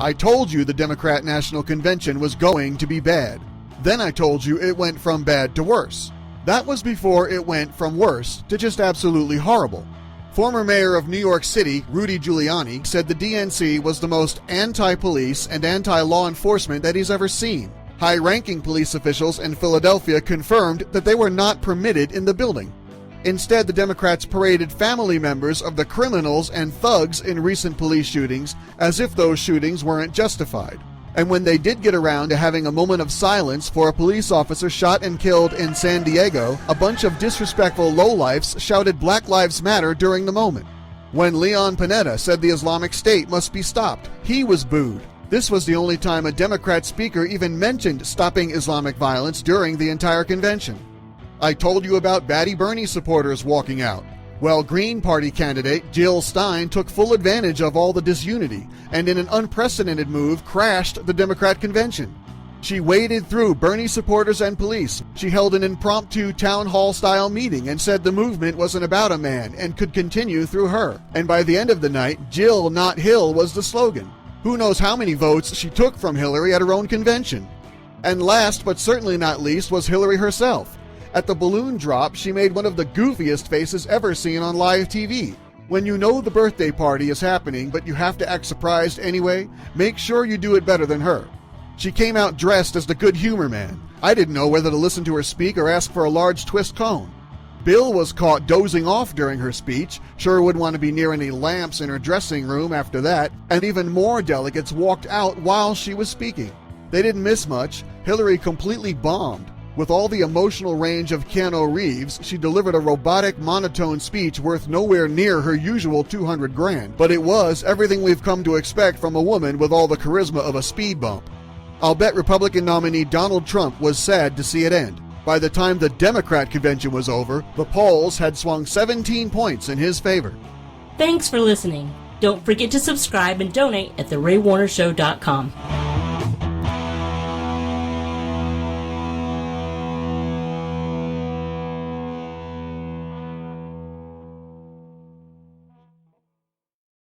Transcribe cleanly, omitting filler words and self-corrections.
I told you the Democrat National Convention was going to be bad. Then I told you it went from bad to worse. That was before it went from worse to just absolutely horrible. Former mayor of New York City, Rudy Giuliani, said the DNC was the most anti-police and anti-law enforcement that he's ever seen. High-ranking police officials in Philadelphia confirmed that they were not permitted in the building. Instead, the Democrats paraded family members of the criminals and thugs in recent police shootings as if those shootings weren't justified. And when they did get around to having a moment of silence for a police officer shot and killed in San Diego, a bunch of disrespectful lowlifes shouted Black Lives Matter during the moment. When Leon Panetta said the Islamic State must be stopped, he was booed. This was the only time a Democrat speaker even mentioned stopping Islamic violence during the entire convention. I told you about Batty Bernie supporters walking out. Well, Green Party candidate Jill Stein took full advantage of all the disunity and in an unprecedented move crashed the Democrat convention. She waded through Bernie supporters and police. She held an impromptu town hall-style meeting and said the movement wasn't about a man and could continue through her. And by the end of the night, Jill, not Hill, was the slogan. Who knows how many votes she took from Hillary at her own convention. And last but certainly not least was Hillary herself. At the balloon drop, she made one of the goofiest faces ever seen on live TV. When you know the birthday party is happening but you have to act surprised anyway, make sure you do it better than her. She came out dressed as the good humor man. I didn't know whether to listen to her speak or ask for a large twist cone. Bill was caught dozing off during her speech, sure wouldn't want to be near any lamps in her dressing room after that, and even more delegates walked out while she was speaking. They didn't miss much. Hillary completely bombed. With all the emotional range of Keanu Reeves, she delivered a robotic, monotone speech worth nowhere near her usual $200,000, but it was everything we've come to expect from a woman with all the charisma of a speed bump. I'll bet Republican nominee Donald Trump was sad to see it end. By the time the Democrat convention was over, the polls had swung 17 points in his favor. Thanks for listening. Don't forget to subscribe and donate at theraywarnershow.com.